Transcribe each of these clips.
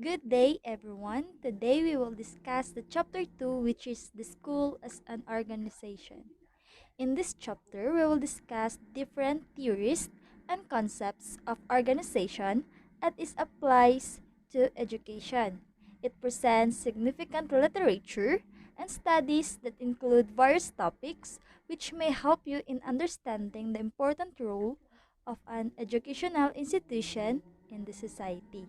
Good day, everyone. Today we will discuss the chapter 2, which is the school as an organization. In this chapter, we will discuss different theories and concepts of organization as it applies to education. It presents significant literature and studies that include various topics which may help you in understanding the important role of an educational institution in the society.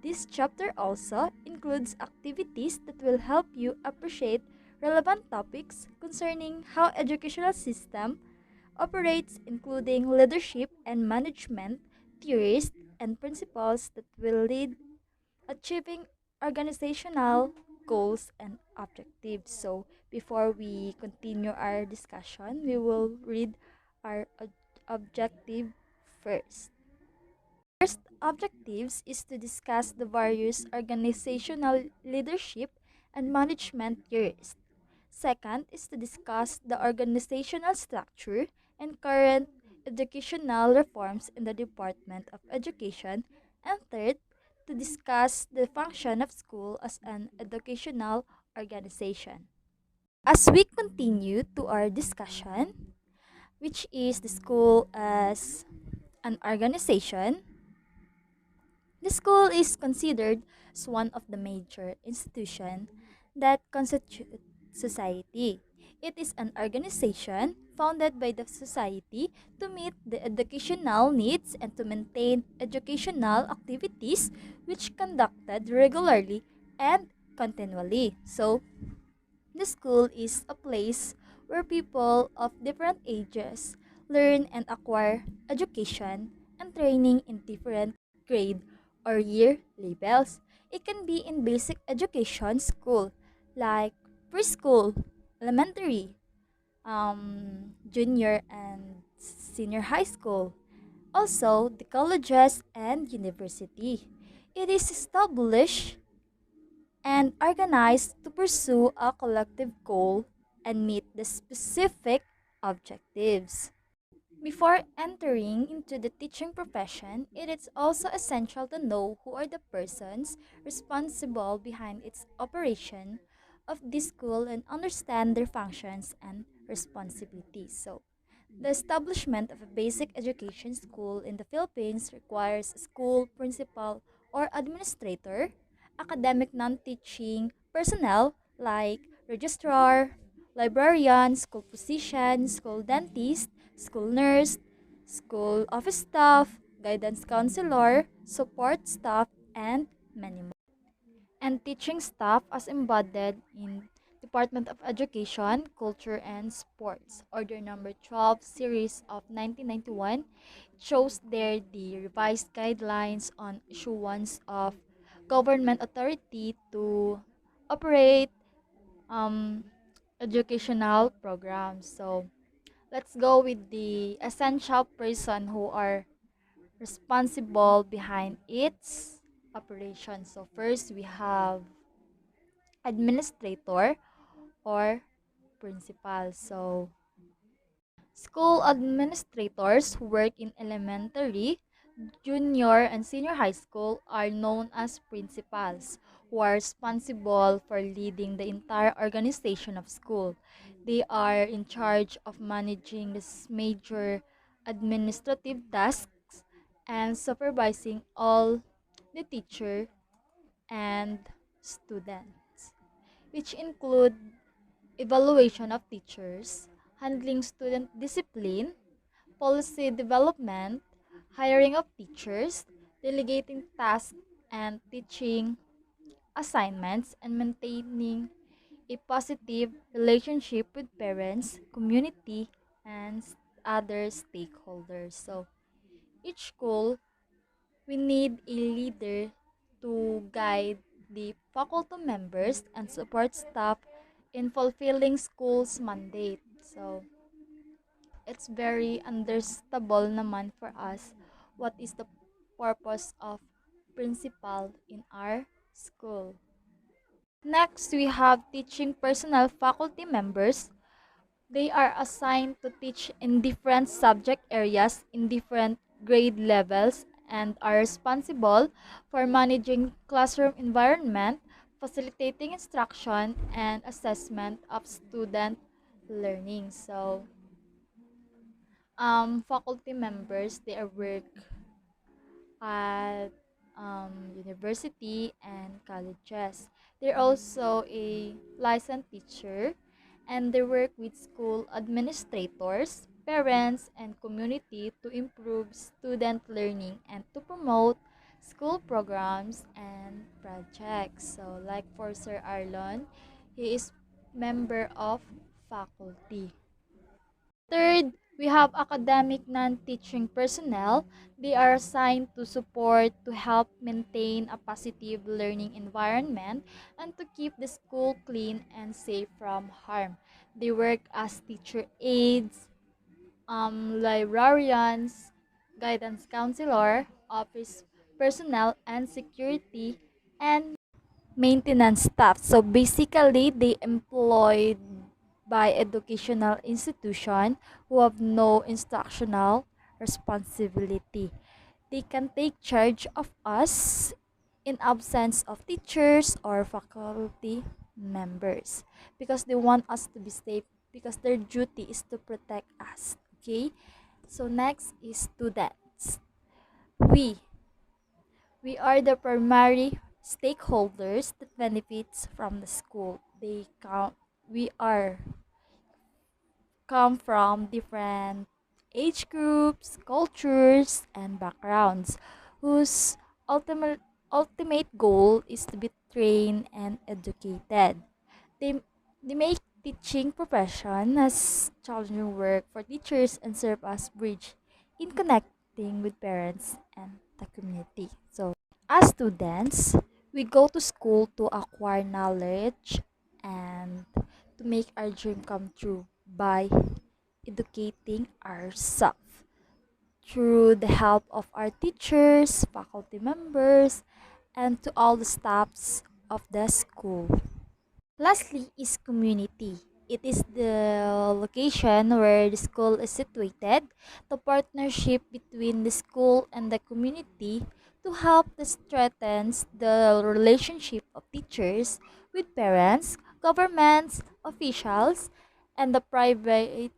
This chapter also includes activities that will help you appreciate relevant topics concerning how educational system operates, including leadership and management theories and principles that will lead achieving organizational goals and objectives. So, before we continue our discussion, we will read our objective first. First objectives is to discuss the various organizational leadership and management theories. Second is to discuss the organizational structure and current educational reforms in the Department of Education. And third, to discuss the function of school as an educational organization. As we continue to our discussion, which is the school as an organization, the school is considered as one of the major institutions that constitute society. It is an organization founded by the society to meet the educational needs and to maintain educational activities which conducted regularly and continually. So, the school is a place where people of different ages learn and acquire education and training in different grade or year levels. It can be in basic education school like preschool, elementary, junior and senior high school. Also, the colleges and university. It is established and organized to pursue a collective goal and meet the specific objectives. Before entering into the teaching profession, it is also essential to know who are the persons responsible behind its operation of this school and understand their functions and responsibilities. So, the establishment of a basic education school in the Philippines requires a school principal or administrator, academic non-teaching personnel like registrar, librarian, school physician, school dentist, school nurse, school office staff, guidance counselor, support staff, and many more. And teaching staff as embodied in Department of Education, Culture, and Sports. Order number 12, series of 1991, shows there the revised guidelines on issuance of government authority to operate um, educational programs. So let's go with the essential person who are responsible behind its operation. So first we have administrator or principal. So school administrators who work in elementary, junior, and senior high school are known as principals, who are responsible for leading the entire organization of school. They are in charge of managing the major administrative tasks and supervising all the teacher and students, which include evaluation of teachers, handling student discipline, policy development, hiring of teachers, delegating tasks and teaching assignments, and maintaining a positive relationship with parents, community, and other stakeholders. So, each school, we need a leader to guide the faculty members and support staff in fulfilling school's mandate. So, it's very understandable naman for us what is the purpose of principal in our school. Next, we have teaching personnel faculty members. They are assigned to teach in different subject areas in different grade levels and are responsible for managing classroom environment, facilitating instruction, and assessment of student learning. So, faculty members, they are work at university and colleges. They're also a licensed teacher, and they work with school administrators, parents, and community to improve student learning and to promote school programs and projects. So like for Sir Arlon, he is member of faculty. Third, we have academic non-teaching personnel. They are assigned to support to help maintain a positive learning environment and to keep the school clean and safe from harm. They work as teacher aides, librarians, guidance counselor, office personnel, and security and maintenance staff. So basically, they employed by educational institution who have no instructional responsibility. They can take charge of us in absence of teachers or faculty members because they want us to be safe because their duty is to protect us. Okay? So next is students. We we are the primary stakeholders that benefits from the school. We are come from different age groups, cultures, and backgrounds whose ultimate goal is to be trained and educated. They, they make teaching profession as challenging work for teachers and serve as bridge in connecting with parents and the community. So, as students, we go to school to acquire knowledge and to make our dream come true by educating ourselves through the help of our teachers, faculty members, and to all the staffs of the school. Lastly is community. It is the location where the school is situated, the partnership between the school and the community to help to strengthen the relationship of teachers with parents, governments, officials, and the private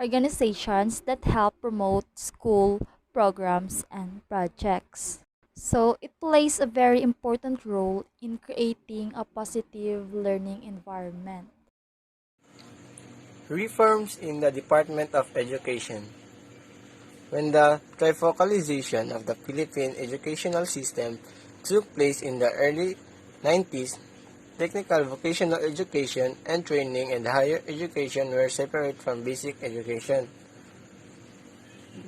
organizations that help promote school programs and projects. So, it plays a very important role in creating a positive learning environment. Reforms in the Department of Education. When the trifocalization of the Philippine educational system took place in the early 90s, technical vocational education and training and higher education were separate from basic education.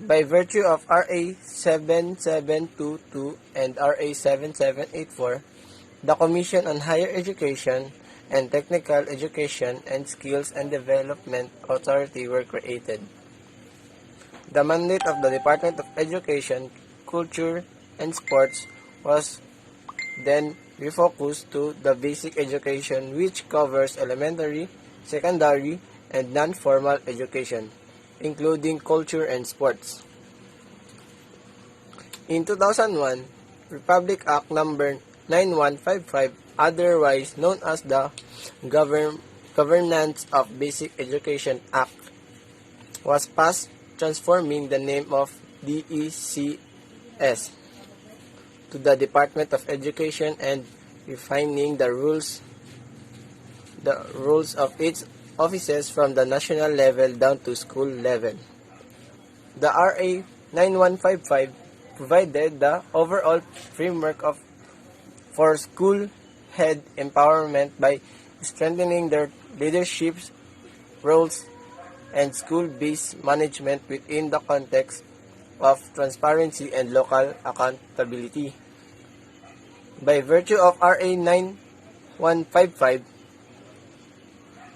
By virtue of RA 7722 and RA 7784, the Commission on Higher Education and Technical Education and Skills and Development Authority were created. The mandate of the Department of Education, Culture, and Sports was then refocused to the basic education, which covers elementary, secondary, and non-formal education, including culture and sports. In 2001, Republic Act Number 9155, otherwise known as the Governance of Basic Education Act, was passed, transforming the name of DECS to the Department of Education and refining the rules of its offices from the national level down to school level. The RA 9155 provided the overall framework for school head empowerment by strengthening their leadership roles and school-based management within the context of transparency and local accountability. By virtue of RA 9155,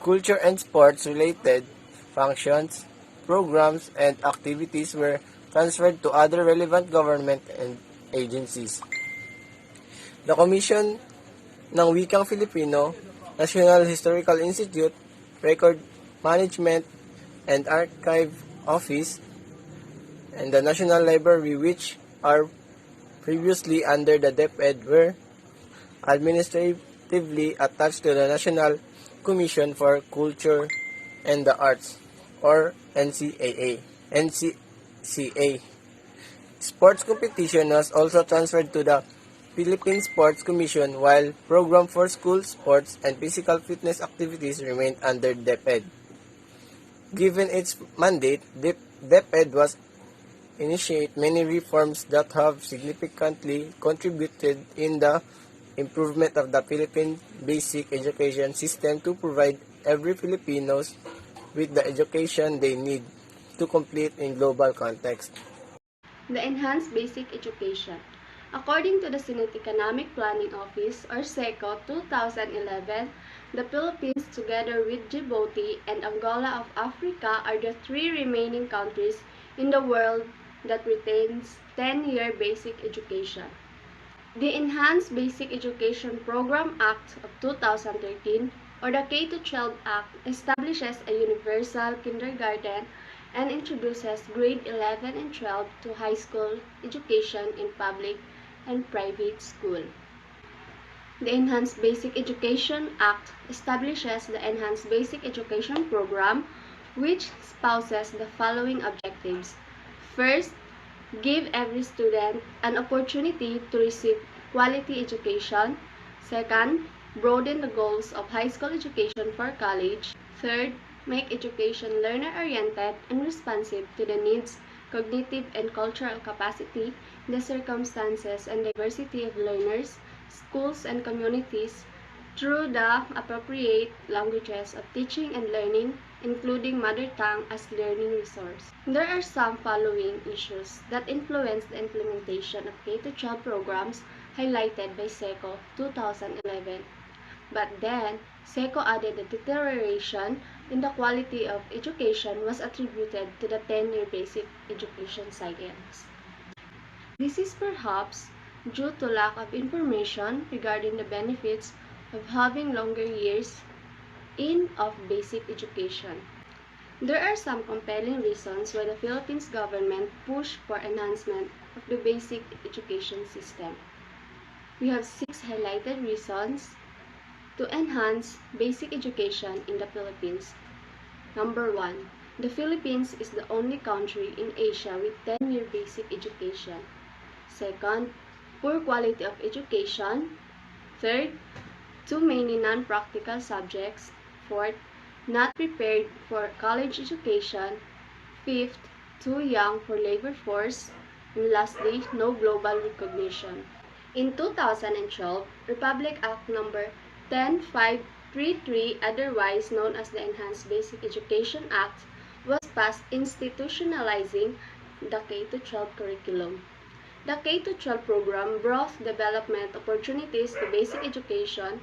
culture and sports-related functions, programs, and activities were transferred to other relevant government and agencies. The Commission ng Wikang Filipino, National Historical Institute, Record Management and Archive Office, and the National Library, which are previously under the DepEd were administratively attached to the National Commission for Culture and the Arts, or NCCA. Sports competition was also transferred to the Philippine Sports Commission, while program for school sports and physical fitness activities remained under DepEd. Given its mandate, DepEd was initiate many reforms that have significantly contributed in the improvement of the Philippine basic education system to provide every Filipinos with the education they need to compete in global context. The Enhanced Basic Education. According to the Senate Economic Planning Office, or SECO 2011, the Philippines, together with Djibouti and Angola of Africa, are the three remaining countries in the world that retains 10-year basic education. The Enhanced Basic Education Program Act of 2013, or the K-12 Act, establishes a universal kindergarten and introduces grade 11 and 12 to high school education in public and private school. The Enhanced Basic Education Act establishes the Enhanced Basic Education Program, which espouses the following objectives. First, give every student an opportunity to receive quality education. Second, broaden the goals of high school education for college. Third, make education learner-oriented and responsive to the needs, cognitive and cultural capacity, the circumstances and diversity of learners, schools and communities through the appropriate languages of teaching and learning, including mother tongue as learning resource. There are some following issues that influence the implementation of K-12 programs highlighted by SECO 2011. But then, SECO added the deterioration in the quality of education was attributed to the 10-year basic education science. This is perhaps due to lack of information regarding the benefits of having longer years of basic education. There are some compelling reasons why the Philippines government pushed for enhancement of the basic education system. We have 6 highlighted reasons to enhance basic education in the Philippines. Number 1. The Philippines is the only country in Asia with 10-year basic education. Second, poor quality of education. Third, too many non-practical subjects. Fourth, not prepared for college education. Fifth, too young for labor force. And lastly, no global recognition. In 2012, Republic Act No. 10533, otherwise known as the Enhanced Basic Education Act, was passed institutionalizing the K-12 curriculum. The K-12 program brought development opportunities to basic education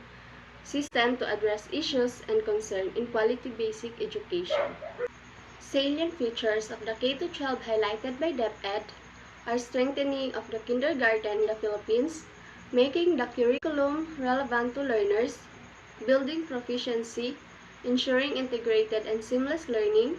system to address issues and concerns in quality basic education. Salient features of the K-12 highlighted by DepEd are strengthening of the kindergarten in the Philippines, making the curriculum relevant to learners, building proficiency, ensuring integrated and seamless learning,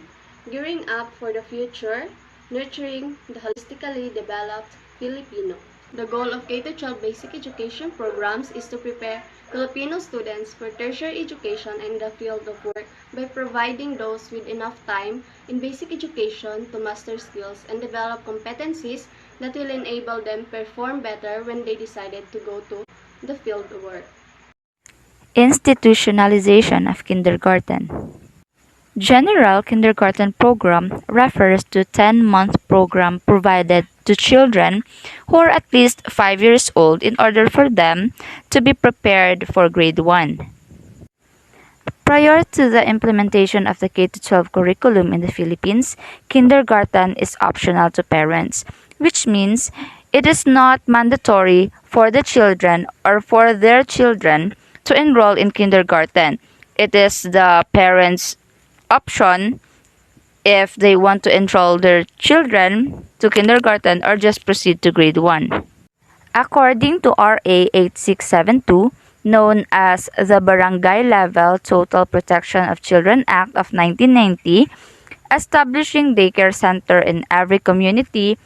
gearing up for the future, nurturing the holistically developed Filipino. The goal of K-12 basic education programs is to prepare Filipino students for tertiary education in the field of work by providing those with enough time in basic education to master skills and develop competencies that will enable them perform better when they decided to go to the field of work. Institutionalization of kindergarten. General Kindergarten Program refers to 10-month program provided to children who are at least 5 years old in order for them to be prepared for grade 1. Prior to the implementation of the K-12 curriculum in the Philippines, kindergarten is optional to parents, which means it is not mandatory for the children or for their children to enroll in kindergarten. It is the parents' option if they want to enroll their children to kindergarten or just proceed to grade 1. According to RA 8672, known as the Barangay Level Total Protection of Children Act of 1990, establishing daycare center in every community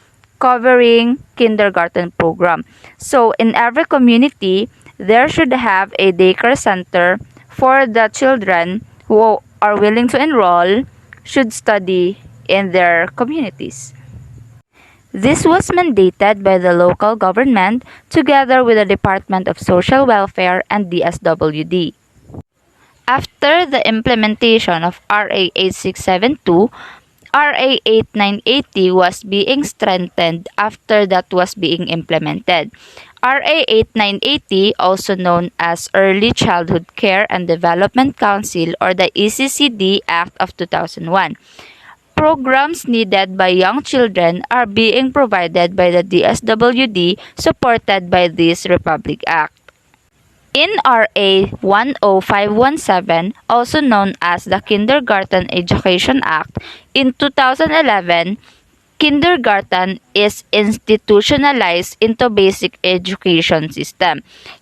covering kindergarten program. So in every community, there should have a daycare center for the children who are willing to enroll should study in their communities. This was mandated by the local government together with the Department of Social Welfare and DSWD. After the implementation of RA 8672, RA 8980 was being strengthened after that was being implemented. RA 8980, also known as Early Childhood Care and Development Council or the ECCD Act of 2001. Programs needed by young children are being provided by the DSWD supported by this Republic Act. In RA 10517, also known as the Kindergarten Education Act, in 2011, kindergarten is institutionalized into basic education system.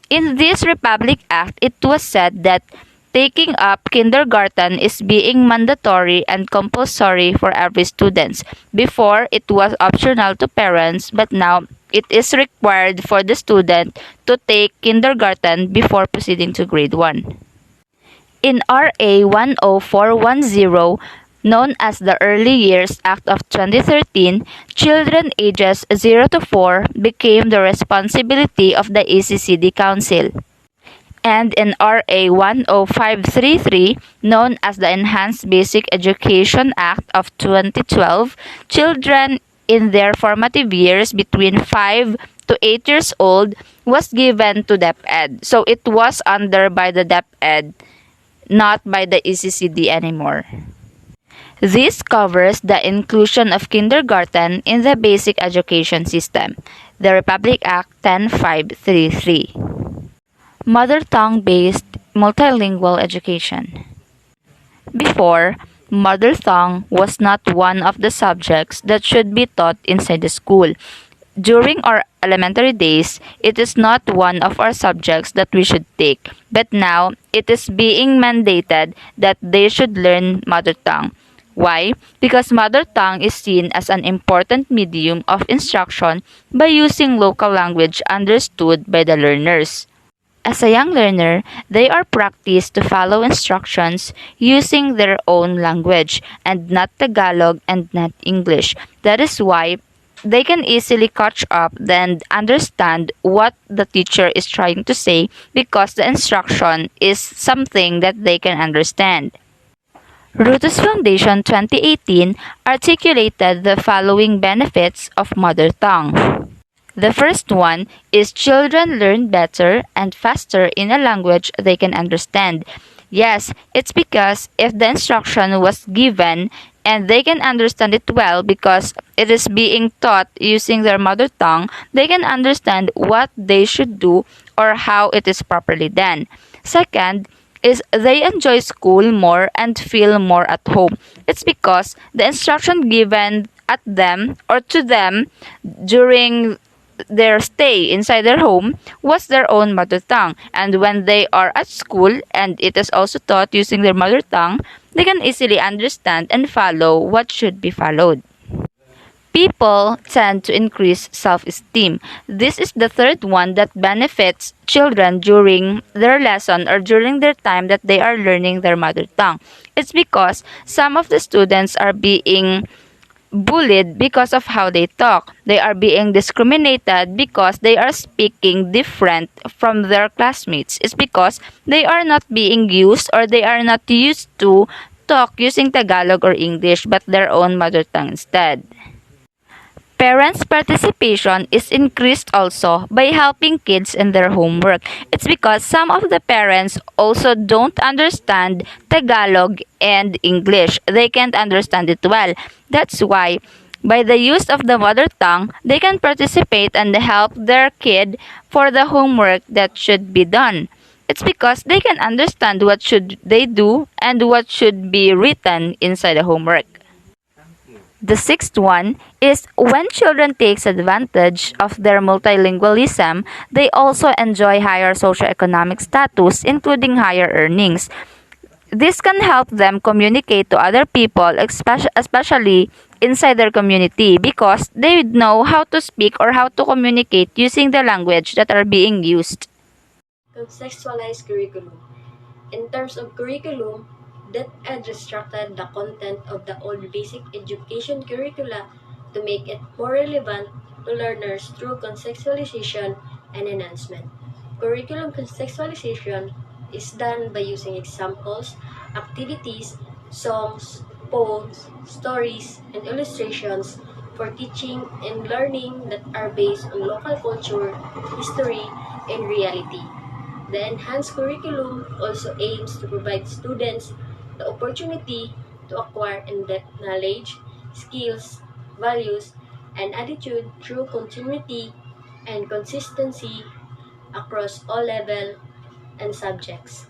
In this Republic Act, it was said that taking up kindergarten is being mandatory and compulsory for every student. Before, it was optional to parents, but now it is required for the student to take kindergarten before proceeding to grade 1. In RA 10410, known as the Early Years Act of 2013, children ages 0 to 4 became the responsibility of the ECCD Council. And in RA 10533, known as the Enhanced Basic Education Act of 2012, children in their formative years between 5 to 8 years old was given to DepEd. So it was under by the DepEd, not by the ECCD anymore. This covers the inclusion of kindergarten in the basic education system, the Republic Act 10533. Mother tongue-based multilingual education. Before, mother tongue was not one of the subjects that should be taught inside the school. During our elementary days, it is not one of our subjects that we should take, but now it is being mandated that they should learn mother tongue. Why? Because mother tongue is seen as an important medium of instruction by using local language understood by the learners. As a young learner, they are practiced to follow instructions using their own language and not Tagalog and not English. That is why they can easily catch up and understand what the teacher is trying to say because the instruction is something that they can understand. Rutus Foundation 2018 articulated the following benefits of mother tongue. The first one is children learn better and faster in a language they can understand. Yes, it's because if the instruction was given and they can understand it well because it is being taught using their mother tongue, they can understand what they should do or how it is properly done. Second is they enjoy school more and feel more at home. It's because the instruction given at them or to them during their stay inside their home was their own mother tongue, and when they are at school and it is also taught using their mother tongue, they can easily understand and follow what should be followed. People tend to increase self-esteem. This is the third one that benefits children during their lesson or during their time that they are learning their mother tongue. It's because some of the students are being bullied because of how they talk. They are being discriminated because they are speaking different from their classmates. It's because they are not being used or they are not used to talk using Tagalog or English but their own mother tongue instead. Parents' participation is increased also by helping kids in their homework. It's because some of the parents also don't understand Tagalog and English. They can't understand it well. That's why, by the use of the mother tongue, they can participate and help their kid for the homework that should be done. It's because they can understand what should they do and what should be written inside the homework. The sixth one is when children takes advantage of their multilingualism, they also enjoy higher socioeconomic status, including higher earnings. This can help them communicate to other people, especially inside their community because they would know how to speak or how to communicate using the language that are being used. Contextualized curriculum. In terms of curriculum, DepEd restructured the content of the old basic education curricula to make it more relevant to learners through contextualization and enhancement. Curriculum contextualization is done by using examples, activities, songs, poems, stories, and illustrations for teaching and learning that are based on local culture, history, and reality. The enhanced curriculum also aims to provide students the opportunity to acquire in-depth knowledge, skills, values, and attitude through continuity and consistency across all levels and subjects.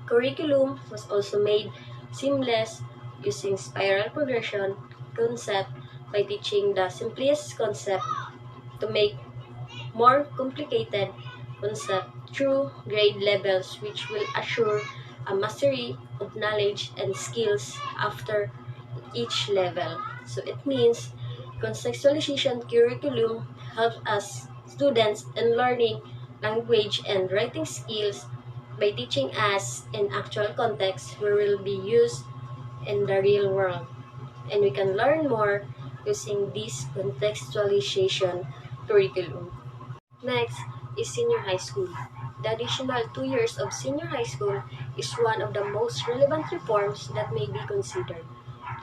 Curriculum was also made seamless using spiral progression concept by teaching the simplest concept to make more complicated concept through grade levels, which will assure a mastery of knowledge and skills after each level. So it means contextualization curriculum helps us students in learning language and writing skills by teaching us in actual context where will be used in the real world. And we can learn more using this contextualization curriculum. Next is senior high school. The additional 2 years of senior high school is one of the most relevant reforms that may be considered.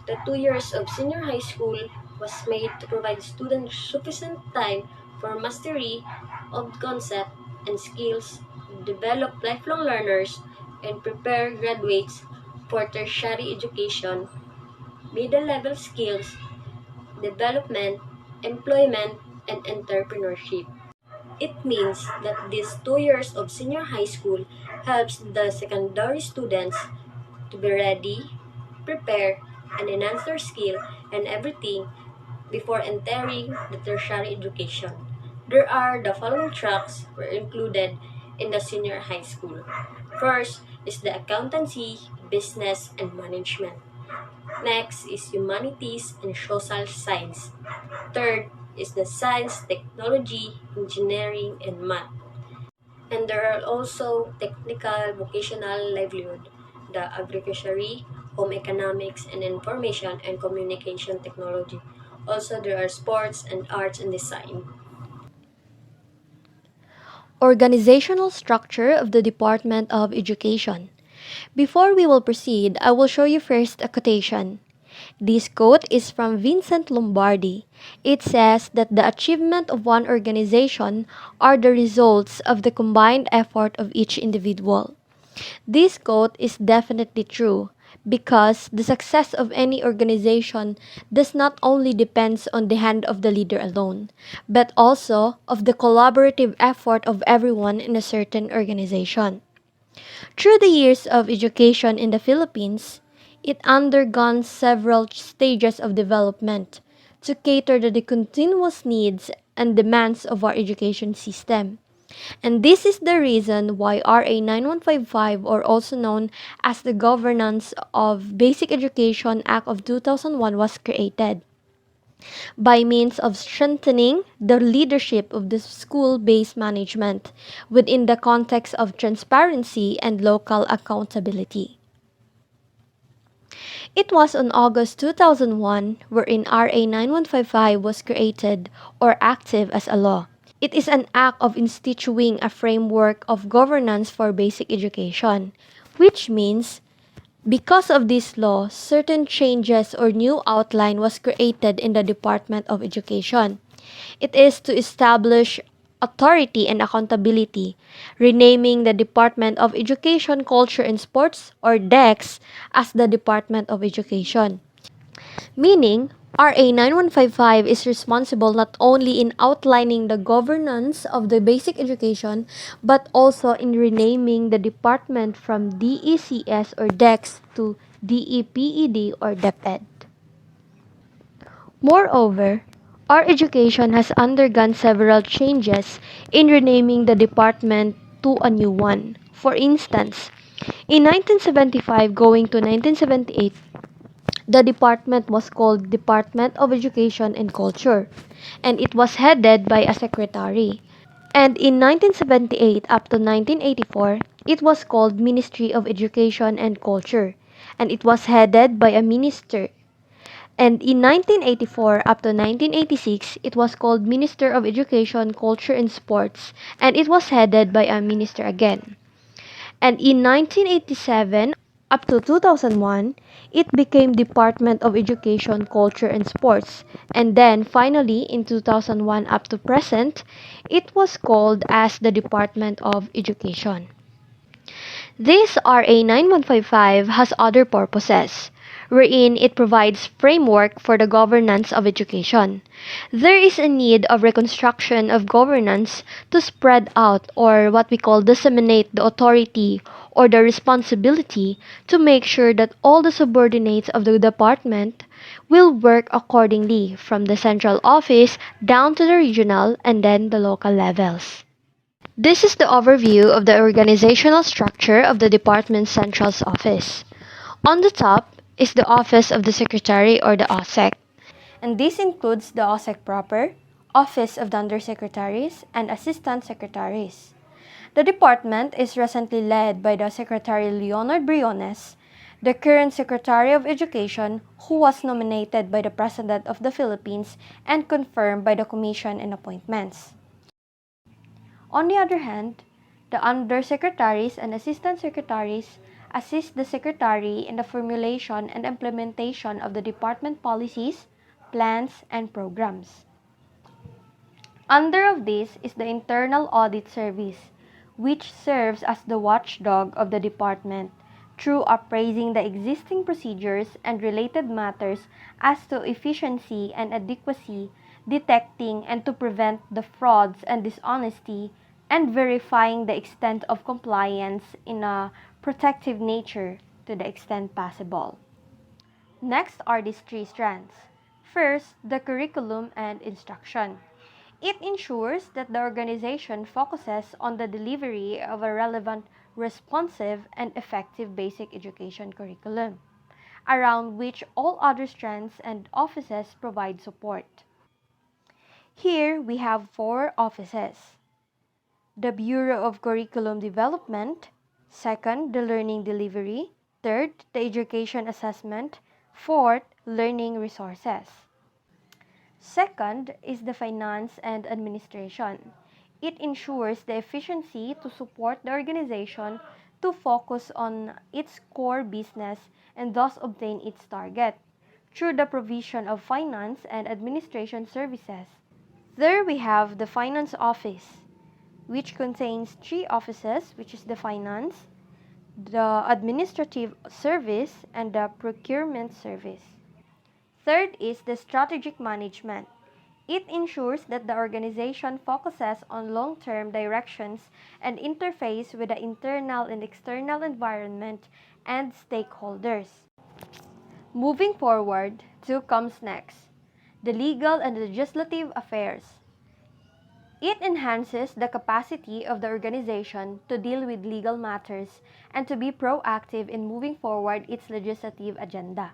The 2 years of senior high school was made to provide students sufficient time for mastery of concept and skills, develop lifelong learners, and prepare graduates for tertiary education, middle-level skills, development, employment, and entrepreneurship. It means that these 2 years of senior high school helps the secondary students to be ready, prepare, and enhance their skill and everything before entering the tertiary education. There are the following tracks were included in the senior high school. First is the accountancy, business, and management. Next is humanities and social science. Third is the science, technology, engineering, and math. And there are also technical, vocational livelihood, the agriculture, home economics, and information and communication technology. Also, there are sports and arts and design. Organizational structure of the Department of Education. Before we will proceed, I will show you first a quotation. This quote is from Vincent Lombardi. It says that the achievement of one organization are the results of the combined effort of each individual. This quote is definitely true because the success of any organization does not only depends on the hand of the leader alone, but also of the collaborative effort of everyone in a certain organization. Through the years of education in the Philippines, it undergone several stages of development to cater to the continuous needs and demands of our education system. And this is the reason why RA 9155, or also known as the Governance of Basic Education Act of 2001, was created by means of strengthening the leadership of the school-based management within the context of transparency and local accountability. It was on August 2001 wherein RA 9155 was created or active as a law. It is an act of instituting a framework of governance for basic education, which means because of this law, certain changes or new outline was created in the Department of Education. It is to establish authority and accountability, renaming the Department of Education, Culture and Sports, or DEX, as the Department of Education. Meaning, RA 9155 is responsible not only in outlining the governance of the basic education, but also in renaming the department from DECS or DEX to DEPED or DepEd. Moreover, our education has undergone several changes in renaming the department to a new one. For instance, in 1975 going to 1978, The department was called Department of Education and Culture, and it was headed by a secretary. And in 1978 up to 1984, it was called Ministry of Education and Culture, and it was headed by a minister. And in 1984 up to 1986, it was called Minister of Education, Culture and Sports, and it was headed by a minister again. And in 1987 up to 2001, it became Department of Education, Culture and Sports. And then finally in 2001 up to present, it was called as the Department of Education. This RA 9155 has other purposes, wherein it provides framework for the governance of education. There is a need of reconstruction of governance to spread out or what we call disseminate the authority or the responsibility to make sure that all the subordinates of the department will work accordingly from the central office down to the regional and then the local levels. This is the overview of the organizational structure of the department's central office. On the top is the Office of the Secretary or the OSEC, and this includes the OSEC proper, Office of the Undersecretaries, and Assistant Secretaries. The department is recently led by the Secretary Leonard Briones, the current Secretary of Education who was nominated by the President of the Philippines and confirmed by the Commission on Appointments. On the other hand, the undersecretaries and assistant secretaries assist the secretary in the formulation and implementation of the department policies, plans, and programs. Under of this is the Internal Audit Service, which serves as the watchdog of the department through appraising the existing procedures and related matters as to efficiency and adequacy, detecting and to prevent the frauds and dishonesty, and verifying the extent of compliance in a protective nature to the extent possible. Next are these three strands. First, the curriculum and instruction. It ensures that the organization focuses on the delivery of a relevant, responsive, and effective basic education curriculum, around which all other strands and offices provide support. Here we have four offices: the Bureau of Curriculum Development, second, the Learning Delivery, third, the Education Assessment, fourth, Learning Resources. Second is the finance and administration. It ensures the efficiency to support the organization to focus on its core business and thus obtain its target through the provision of finance and administration services. There we have the finance office, which contains three offices, which is the finance, the administrative service, and the procurement service. Third is the strategic management. It ensures that the organization focuses on long-term directions and interface with the internal and external environment and stakeholders. Moving forward, two comes next: the legal and legislative affairs. It enhances the capacity of the organization to deal with legal matters and to be proactive in moving forward its legislative agenda.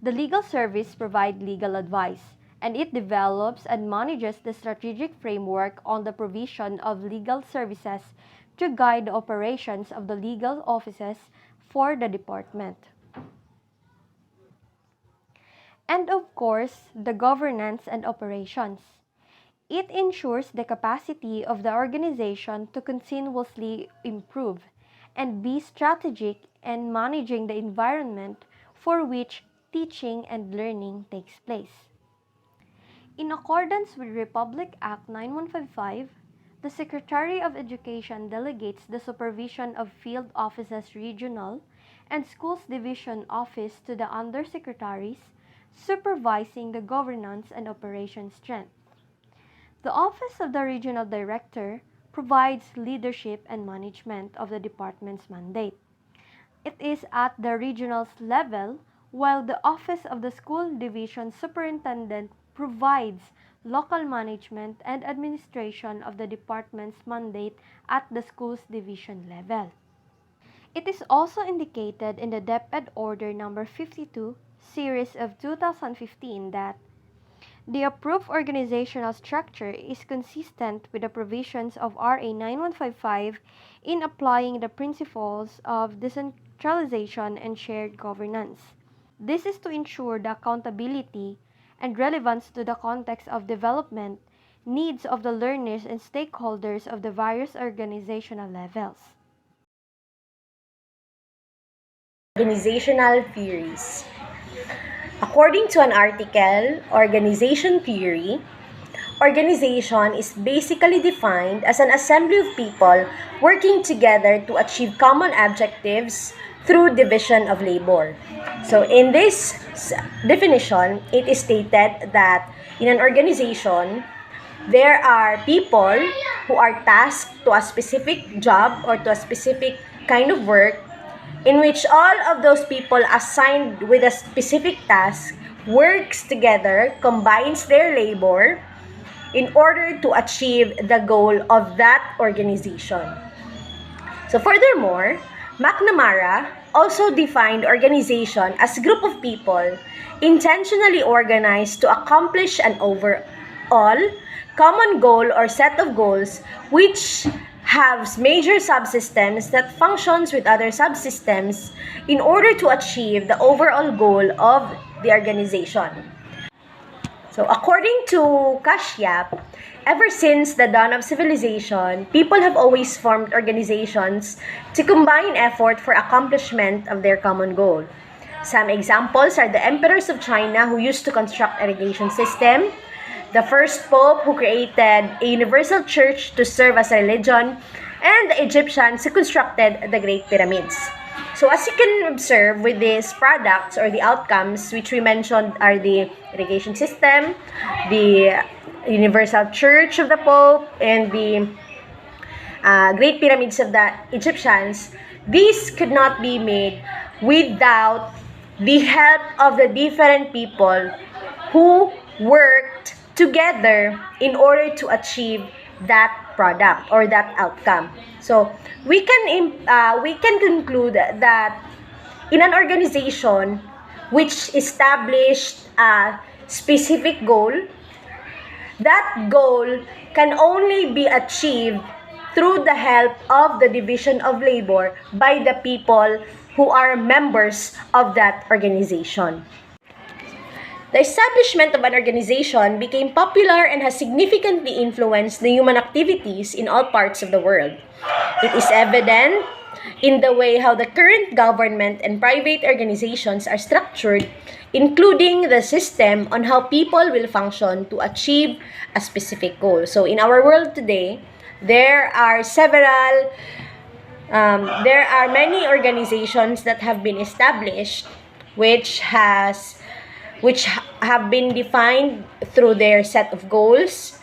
The legal service provides legal advice, and it develops and manages the strategic framework on the provision of legal services to guide the operations of the legal offices for the department. And of course, the governance and operations. It ensures the capacity of the organization to continuously improve and be strategic in managing the environment for which teaching and learning takes place. In accordance with Republic Act 9155, the Secretary of Education delegates the supervision of field offices regional and schools division office to the undersecretaries, supervising the governance and operation strength. The Office of the Regional Director provides leadership and management of the department's mandate. It is at the regional level, while the Office of the School Division Superintendent provides local management and administration of the department's mandate at the schools division level. It is also indicated in the DepEd Order number 52 series of 2015 that the approved organizational structure is consistent with the provisions of RA 9155 in applying the principles of decentralization and shared governance. This is to ensure the accountability and relevance to the context of development needs of the learners and stakeholders of the various organizational levels. Organizational theories. According to an article, Organization Theory, organization is basically defined as an assembly of people working together to achieve common objectives through division of labor. So in this definition, it is stated that in an organization, there are people who are tasked to a specific job or to a specific kind of work in which all of those people assigned with a specific task works together, combines their labor in order to achieve the goal of that organization. So furthermore, McNamara also defined organization as a group of people intentionally organized to accomplish an overall common goal or set of goals which has major subsystems that functions with other subsystems in order to achieve the overall goal of the organization. So according to Kashyap, ever since the dawn of civilization, people have always formed organizations to combine effort for accomplishment of their common goal. Some examples are the emperors of China who used to construct irrigation system, the first pope who created a universal church to serve as a religion, and the Egyptians who constructed the Great Pyramids. So as you can observe with these products or the outcomes which we mentioned are the irrigation system, the universal church of the pope, and the Great Pyramids of the Egyptians, these could not be made without the help of the different people who worked together in order to achieve that product or that outcome. So we can conclude that in an organization which established a specific goal, that goal can only be achieved through the help of the division of labor by the people who are members of that organization. The establishment of an organization became popular and has significantly influenced the human activities in all parts of the world. It is evident in the way how the current government and private organizations are structured, including the system on how people will function to achieve a specific goal. So in our world today, there are many organizations that have been established which have been defined through their set of goals,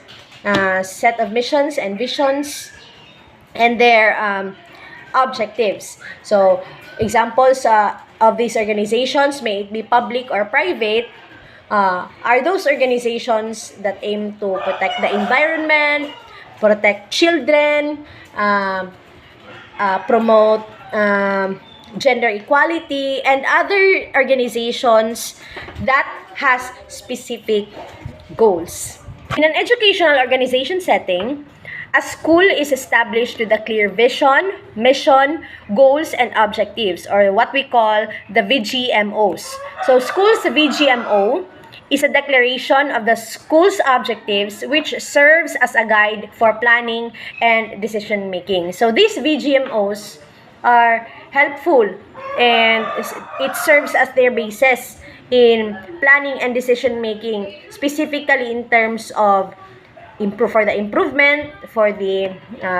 set of missions and visions, and their objectives. So examples of these organizations, may it be public or private, are those organizations that aim to protect the environment, protect children, promote gender equality, and other organizations that has specific goals. In an educational organization setting, a school is established with a clear vision, mission, goals, and objectives, or what we call the VGMOs. So school's VGMO is a declaration of the school's objectives which serves as a guide for planning and decision making. So these VGMOs are helpful and it serves as their basis in planning and decision making, specifically in terms of for the improvement, for the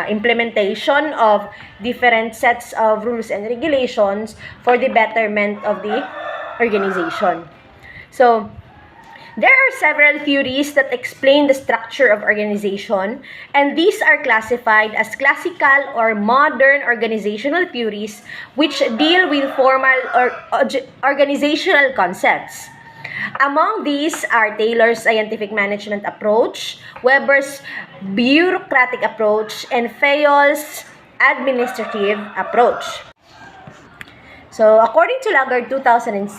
implementation of different sets of rules and regulations for the betterment of the organization. So there are several theories that explain the structure of organization, and these are classified as classical or modern organizational theories which deal with formal or organizational concepts. Among these are Taylor's scientific management approach, Weber's bureaucratic approach, and Fayol's administrative approach. So, according to Lagarde 2006,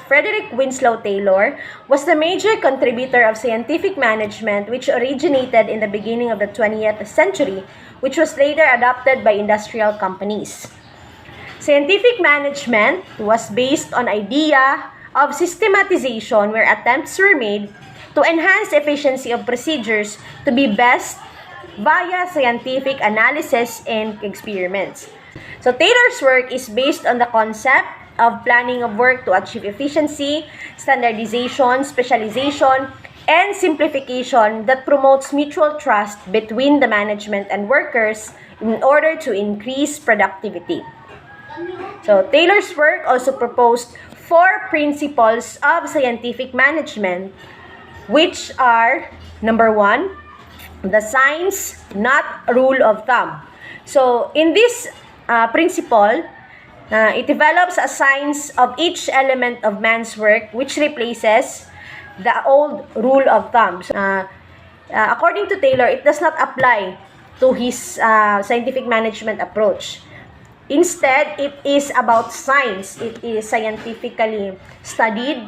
Frederick Winslow Taylor was the major contributor of scientific management which originated in the beginning of the 20th century, which was later adopted by industrial companies. Scientific management was based on idea of systematization where attempts were made to enhance efficiency of procedures to be best via scientific analysis and experiments. So Taylor's work is based on the concept of planning of work to achieve efficiency, standardization, specialization, and simplification that promotes mutual trust between the management and workers in order to increase productivity. So Taylor's work also proposed 4 principles of scientific management, which are, number 1, the science, not rule of thumb. So in this principle, it develops a science of each element of man's work, which replaces the old rule of thumb. According to Taylor, it does not apply to his scientific management approach. Instead, it is about science. It is scientifically studied,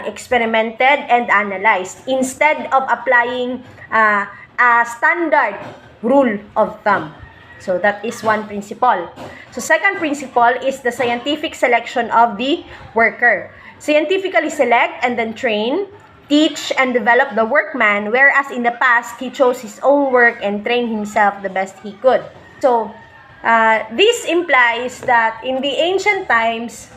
experimented, and analyzed instead of applying a standard rule of thumb. So that is one principle. So second principle is the scientific selection of the worker. Scientifically select and then train, teach, and develop the workman, whereas in the past, he chose his own work and trained himself the best he could. So this implies that in the ancient times,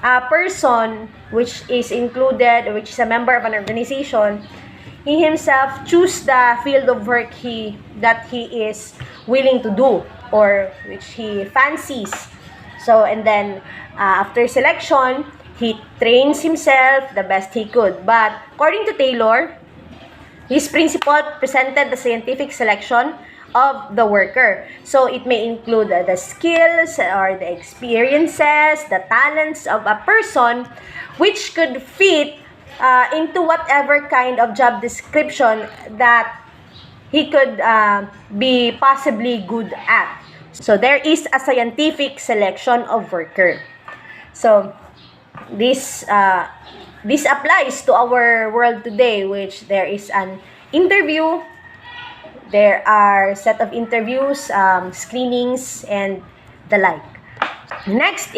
a person which is included, which is a member of an organization, he himself choose the field of work that he is willing to do or which he fancies. So, and then after selection, he trains himself the best he could. But according to Taylor, his principle presented the scientific selection of the worker. So it may include the skills or the experiences, the talents of a person which could fit into whatever kind of job description that he could be possibly good at. So there is a scientific selection of worker. So this applies to our world today, which there is an interview, there are set of interviews, screenings, and the like. Next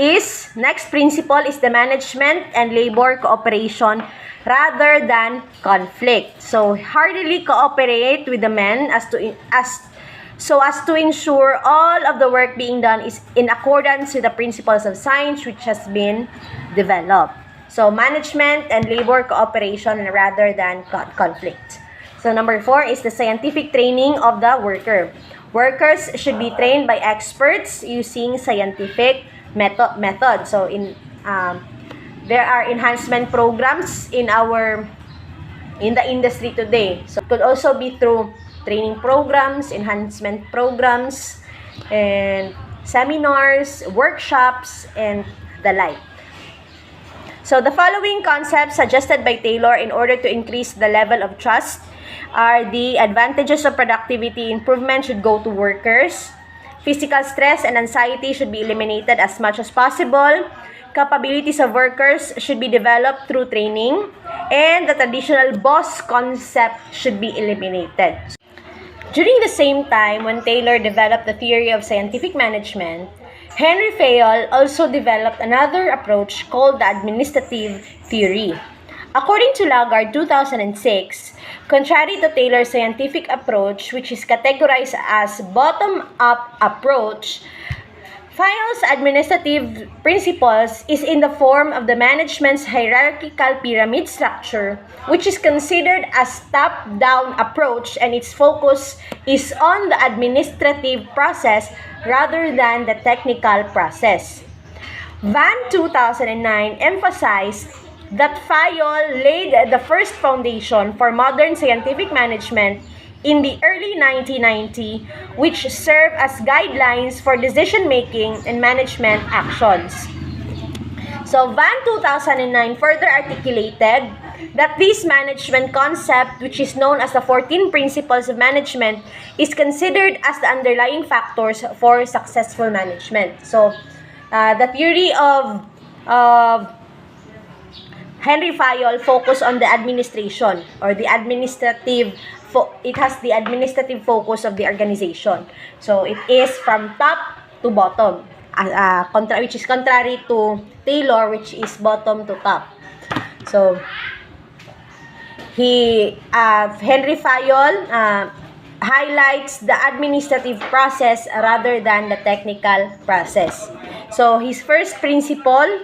principle is the management and labor cooperation rather than conflict. So heartily cooperate with the men so as to ensure all of the work being done is in accordance with the principles of science which has been developed. So management and labor cooperation rather than conflict. So number 4 is the scientific training of the worker. Workers should be trained by experts using scientific method. So there are enhancement programs in the industry today. So it could also be through training programs, enhancement programs, and seminars, workshops, and the like. So the following concepts suggested by Taylor in order to increase the level of trust are the advantages of productivity improvement should go to workers. Physical stress and anxiety should be eliminated as much as possible. Capabilities of workers should be developed through training. And the traditional boss concept should be eliminated. During the same time when Taylor developed the theory of scientific management, Henry Fayol also developed another approach called the administrative theory. According to Lagarde 2006, contrary to Taylor's scientific approach, which is categorized as bottom-up approach, Fayol's administrative principles is in the form of the management's hierarchical pyramid structure, which is considered as top-down approach, and its focus is on the administrative process rather than the technical process. Van 2009 emphasized that Fayol laid the first foundation for modern scientific management in the early 1990s, which serve as guidelines for decision-making and management actions. So Van 2009 further articulated that this management concept, which is known as the 14 Principles of Management, is considered as the underlying factors for successful management. So The theory of Henry Fayol focus on the administration or the administrative. It has the administrative focus of the organization. So it is from top to bottom, which is contrary to Taylor, which is bottom to top. So Henry Fayol highlights the administrative process rather than the technical process. So his first principle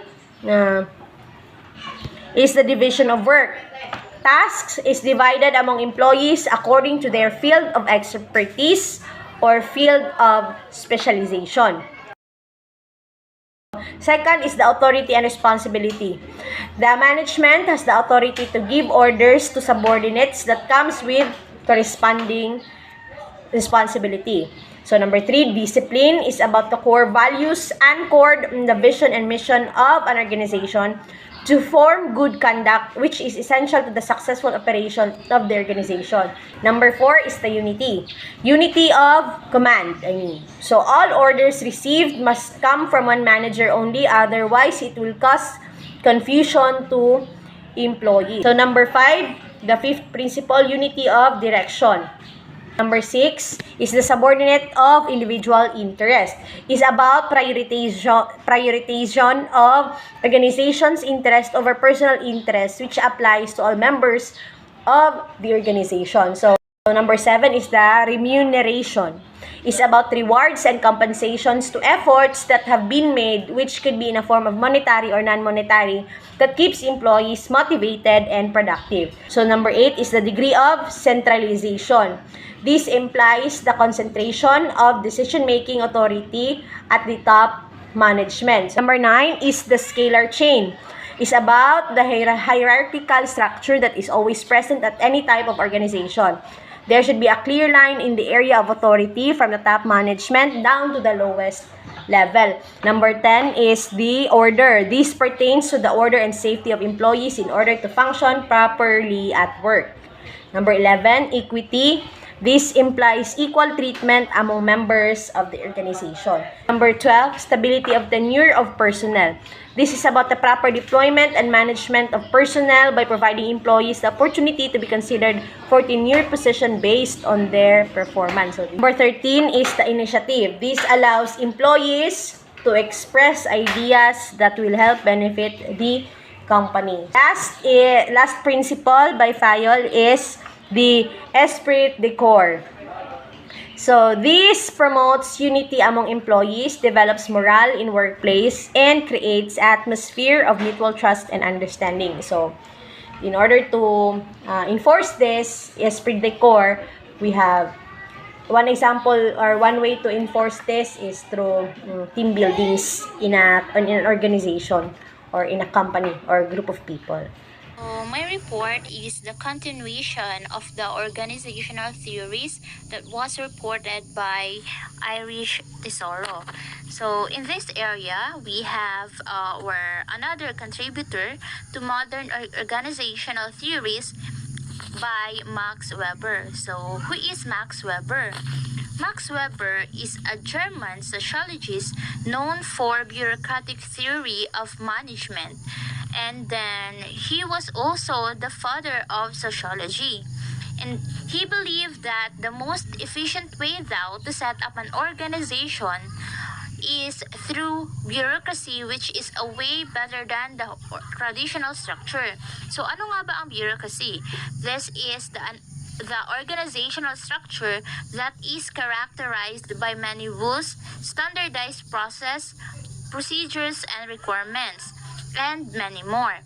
is the division of work. Tasks is divided among employees according to their field of expertise or field of specialization. Second is the authority and responsibility. The management has the authority to give orders to subordinates that comes with corresponding responsibility. So number 3, discipline is about the core values anchored in the vision and mission of an organization to form good conduct, which is essential to the successful operation of the organization. Number 4 is the unity. Unity of command, So all orders received must come from one manager only, otherwise it will cause confusion to employees. So number 5, the fifth principle, unity of direction. Number 6 is the subordinate of individual interest. Is about prioritization of organization's interest over personal interest, which applies to all members of the organization. So number 7 is the remuneration. Is about rewards and compensations to efforts that have been made, which could be in a form of monetary or non-monetary, that keeps employees motivated and productive. So number 8 is the degree of centralization. This implies the concentration of decision-making authority at the top management. Number 9 is the scalar chain. It's about the hierarchical structure that is always present at any type of organization. There should be a clear line in the area of authority from the top management down to the lowest level. Number 10 is the order. This pertains to the order and safety of employees in order to function properly at work. Number 11, equity. This implies equal treatment among members of the organization. Number 12, stability of tenure of personnel. This is about the proper deployment and management of personnel by providing employees the opportunity to be considered for tenure position based on their performance. So, number 13 is the initiative. This allows employees to express ideas that will help benefit the company. Last principle by Fayol is the esprit de corps. So this promotes unity among employees, develops morale in workplace, and creates atmosphere of mutual trust and understanding. So in order to enforce this esprit de corps, we have one example or one way to enforce this is through team buildings in an organization or in a company or a group of people. My report is the continuation of the organizational theories that was reported by Irish Tesoro. So in this area, we have another contributor to modern organizational theories by Max Weber. So who is Max Weber? Max Weber is a German sociologist known for bureaucratic theory of management, and then he was also the father of sociology. And he believed that the most efficient way now to set up an organization is through bureaucracy, which is a way better than the traditional structure. So ano nga ba ang bureaucracy? This is the organizational structure that is characterized by many rules, standardized process, procedures and requirements, and many more.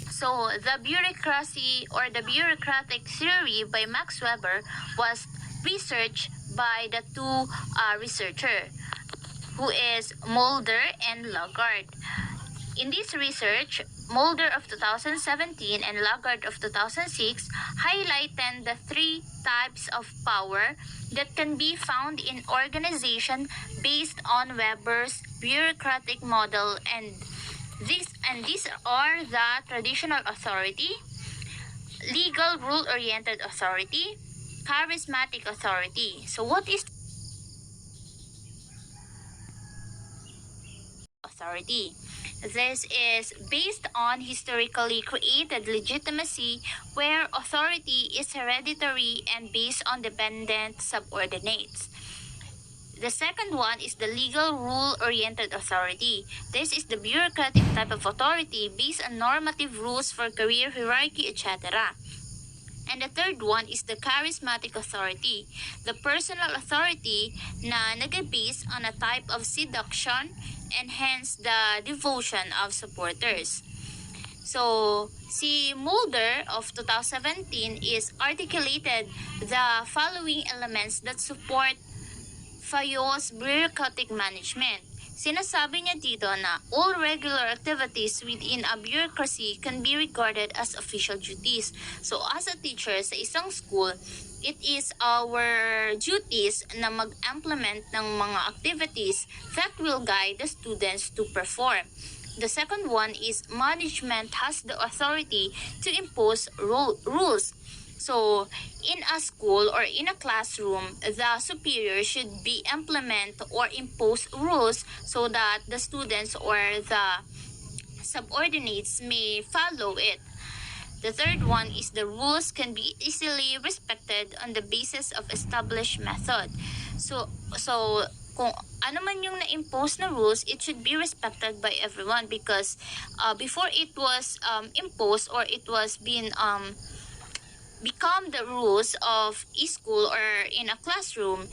So the bureaucracy or the bureaucratic theory by Max Weber was researched by the two researchers, who is Mulder and Lagarde. In this research, Mulder of 2017 and Lagarde of 2006 highlighted the three types of power that can be found in organization based on Weber's bureaucratic model, and these are the traditional authority, legal rule-oriented authority, charismatic authority. So what is authority. This is based on historically created legitimacy where authority is hereditary and based on dependent subordinates. The second one is the legal rule-oriented authority. This is the bureaucratic type of authority based on normative rules for career hierarchy, etc. And the third one is the charismatic authority, the personal authority na nag-base on a type of seduction and hence the devotion of supporters. So, si Mulder of 2017 is articulated the following elements that support Fayol's bureaucratic management. Sinasabi niya dito na all regular activities within a bureaucracy can be regarded as official duties. So as a teacher sa isang school, it is our duties na mag-implement ng mga activities that will guide the students to perform. The second one is management has the authority to impose rules. So, in a school or in a classroom, the superior should be implement or impose rules so that the students or the subordinates may follow it. The third one is the rules can be easily respected on the basis of established method. So kung ano man yung na-impose na rules, it should be respected by everyone because before it was imposed or it was being become the rules of e-school or in a classroom,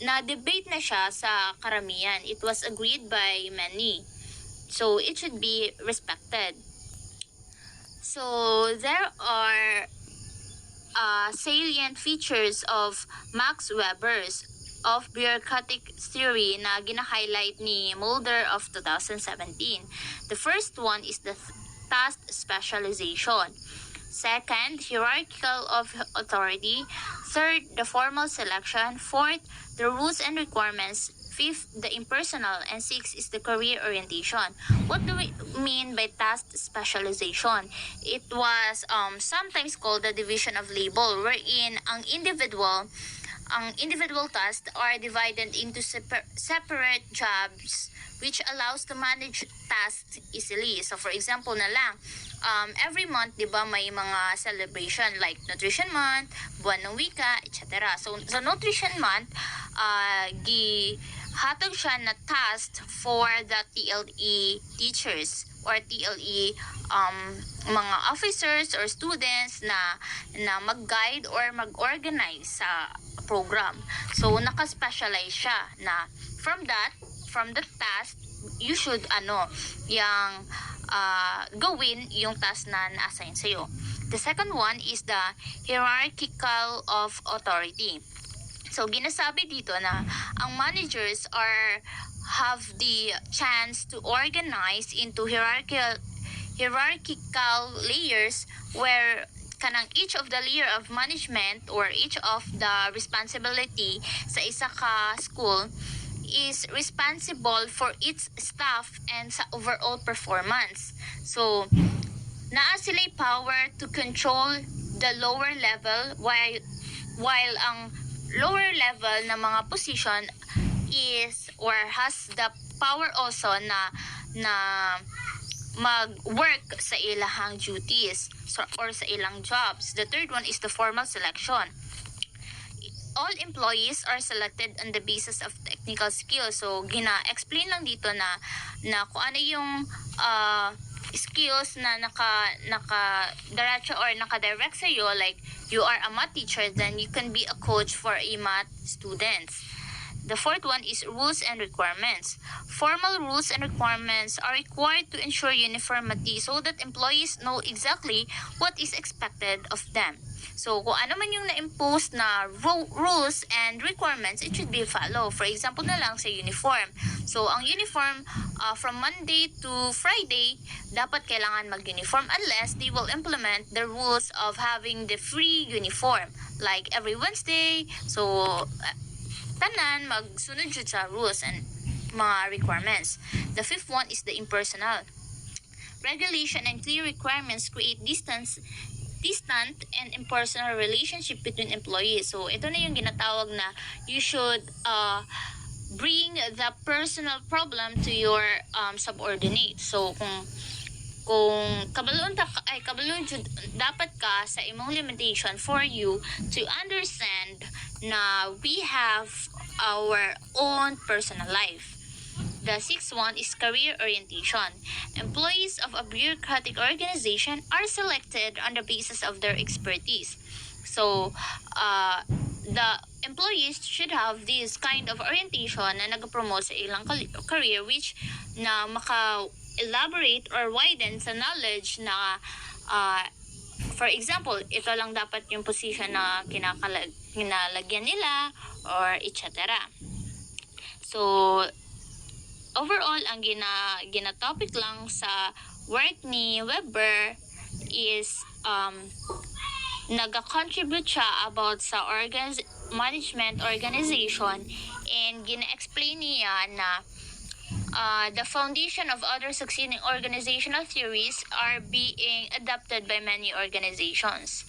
na-debate na siya sa karamihan. It was agreed by many. So, it should be respected. So, there are salient features of Max Weber's of bureaucratic theory na gina-highlight ni Mulder of 2017. The first one is the task specialization. Second, hierarchical of authority. Third, the formal selection. Fourth, the rules and requirements. Fifth, the impersonal. And sixth is the career orientation. What do we mean by task specialization? It was sometimes called the division of labor, wherein ang individual tasks are divided into separate jobs which allows to manage tasks easily. So for example na lang, every month, di ba, may mga celebration like Nutrition Month, Buwan ng Wika, etc. So sa Nutrition Month, gihatag siya na task for the TLE teachers or TLE mga officers or students na mag-guide or mag-organize sa program. So naka-specialize siya na from the task, you should yung gawin yung task na na-assign sa'yo. The second one is the hierarchical of authority. So, ginasabi dito na ang managers have the chance to organize into hierarchical layers where kanang each of the layer of management or each of the responsibility sa isa ka school is responsible for its staff and sa overall performance. So, naa sila'y power to control the lower level while ang lower level na mga position is or has the power also na mag-work sa ilahang duties or sa ilang jobs. The third one is the formal selection. All employees are selected on the basis of technical skills. So, gina-explain lang dito na kung ano yung skills na naka-diretso or naka-direct sa'yo. Like, you are a math teacher, then you can be a coach for a math students. The fourth one is rules and requirements. Formal rules and requirements are required to ensure uniformity so that employees know exactly what is expected of them. So, kung ano man yung na-impose na rules and requirements, it should be followed. For example na lang sa uniform. So, ang uniform from Monday to Friday, dapat kailangan mag-uniform unless they will implement the rules of having the free uniform. Like every Wednesday, so tanan magsunod jud sa rules and mga requirements. The fifth one is the impersonal. Regulation and clear requirements create distant and impersonal relationship between employees. So, ito na yung ginatawag na you should bring the personal problem to your subordinate. So kung kabaloon jud dapat ka sa imong limitation for you to understand na we have our own personal life. The sixth one is career orientation. Employees of a bureaucratic organization are selected on the basis of their expertise. So, the employees should have this kind of orientation na nag-promote sa ilang career, which na maka-elaborate or widen sa knowledge na for example, ito lang dapat yung position na kinalagyan nila or etc. So, overall, ang gina-topic lang sa work ni Weber is naga-contribute siya about sa management organization, and gina-explain niya na the foundation of other succeeding organizational theories are being adopted by many organizations.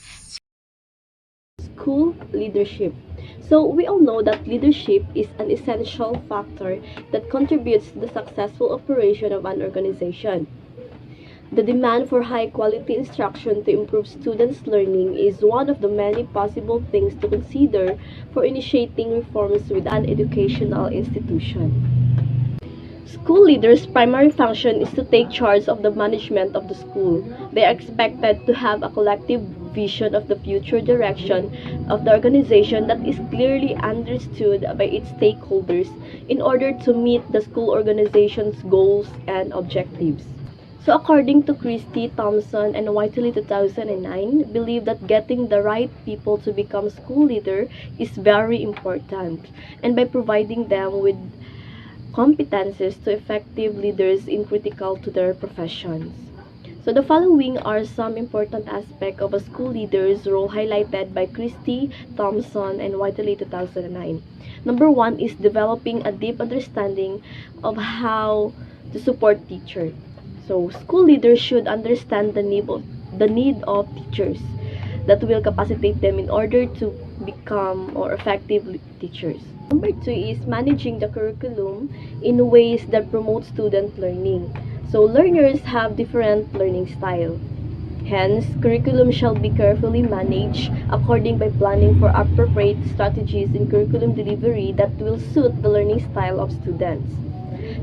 School leadership. So we all know that leadership is an essential factor that contributes to the successful operation of an organization. The demand for high-quality instruction to improve students' learning is one of the many possible things to consider for initiating reforms with an educational institution. School leaders' primary function is to take charge of the management of the school. They are expected to have a collective vision of the future direction of the organization that is clearly understood by its stakeholders in order to meet the school organization's goals and objectives. So according to Christie, Thompson, and Whiteley 2009, believe that getting the right people to become school leader is very important, and by providing them with competencies to effective leaders in critical to their professions. So the following are some important aspects of a school leader's role highlighted by Christie, Thompson, and Whiteley 2009. Number one is developing a deep understanding of how to support teachers. So school leaders should understand the need of teachers that will capacitate them in order to become or effective teachers. Number two is managing the curriculum in ways that promote student learning. So learners have different learning style. Hence, curriculum shall be carefully managed according by planning for appropriate strategies in curriculum delivery that will suit the learning style of students.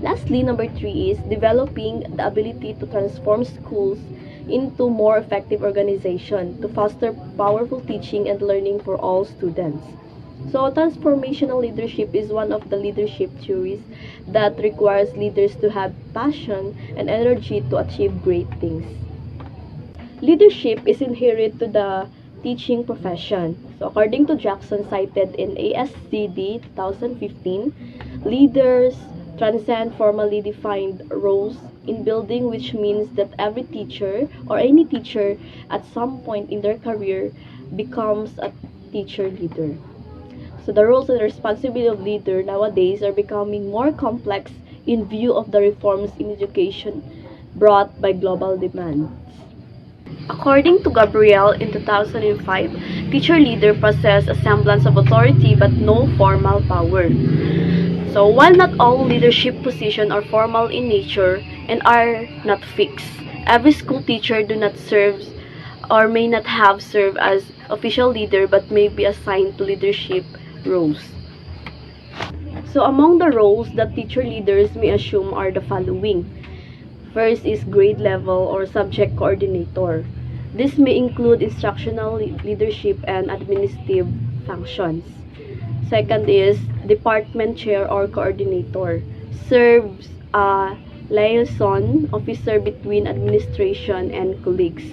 Lastly, number three is developing the ability to transform schools into more effective organization to foster powerful teaching and learning for all students. So, transformational leadership is one of the leadership theories that requires leaders to have passion and energy to achieve great things. Leadership is inherent to the teaching profession. So, according to Jackson cited in ASCD 2015, leaders transcend formally defined roles in building, which means that every teacher or any teacher at some point in their career becomes a teacher leader. So the roles and responsibility of leader nowadays are becoming more complex in view of the reforms in education brought by global demands. According to Gabriel in 2005, teacher leader possess a semblance of authority but no formal power. So while not all leadership positions are formal in nature and are not fixed, every school teacher do not serve or may not have served as official leader but may be assigned to leadership roles. So among the roles that teacher leaders may assume are the following. First is grade level or subject coordinator. This may include instructional leadership and administrative functions. Second is department chair or coordinator. Serves a liaison officer between administration and colleagues.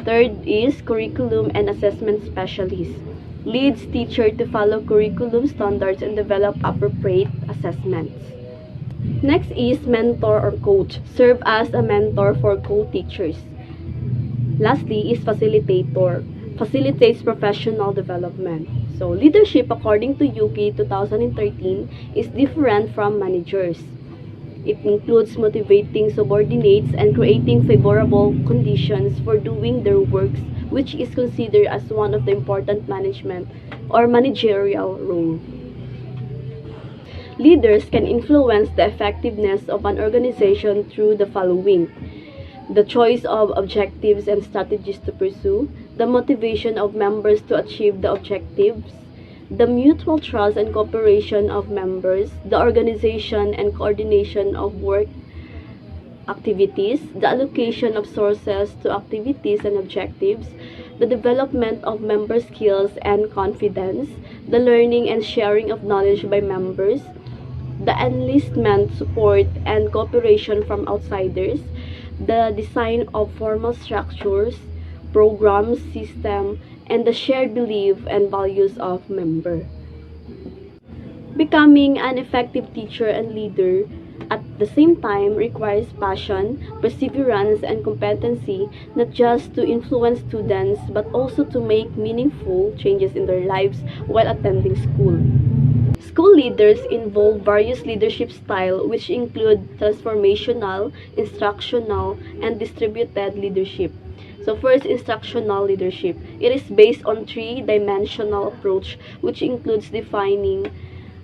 Third is curriculum and assessment specialist. Leads teacher to follow curriculum standards and develop appropriate assessments. Next is mentor or coach. Serve as a mentor for co-teachers. Lastly is facilitator. Facilitates professional development. So leadership according to Yuki 2013 is different from managers. It includes motivating subordinates and creating favorable conditions for doing their works, which is considered as one of the important management or managerial role. Leaders can influence the effectiveness of an organization through the following: the choice of objectives and strategies to pursue, the motivation of members to achieve the objectives, the mutual trust and cooperation of members, the organization and coordination of work activities, the allocation of sources to activities and objectives, the development of member skills and confidence, the learning and sharing of knowledge by members, the enlistment, support, and cooperation from outsiders, the design of formal structures, programs, system, and the shared belief and values of member. Becoming an effective teacher and leader at the same time requires passion, perseverance, and competency, not just to influence students but also to make meaningful changes in their lives while attending school. School leaders involve various leadership styles which include transformational, instructional, and distributed leadership. So first, instructional leadership. It is based on three-dimensional approach which includes defining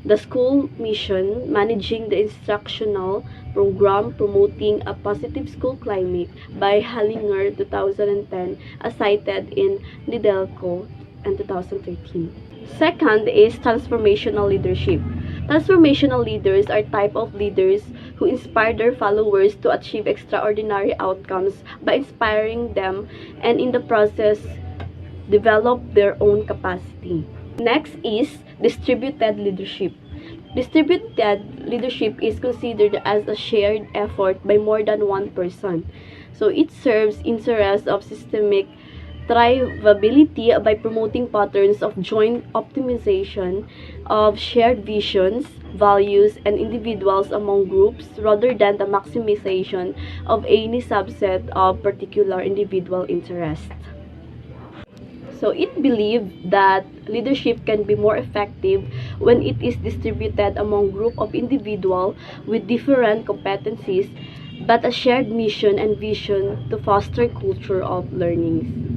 the school mission, managing the instructional program, promoting a positive school climate by Hallinger 2010 as cited in Lidelco and 2013. Second is transformational leadership. Transformational leaders are type of leaders who inspire their followers to achieve extraordinary outcomes by inspiring them and in the process develop their own capacity. Next is distributed leadership. Distributed leadership is considered as a shared effort by more than one person. So it serves interests of systemic thrivability by promoting patterns of joint optimization of shared visions, values, and individuals among groups rather than the maximization of any subset of particular individual interests. So it believed that leadership can be more effective when it is distributed among group of individuals with different competencies but a shared mission and vision to foster culture of learning.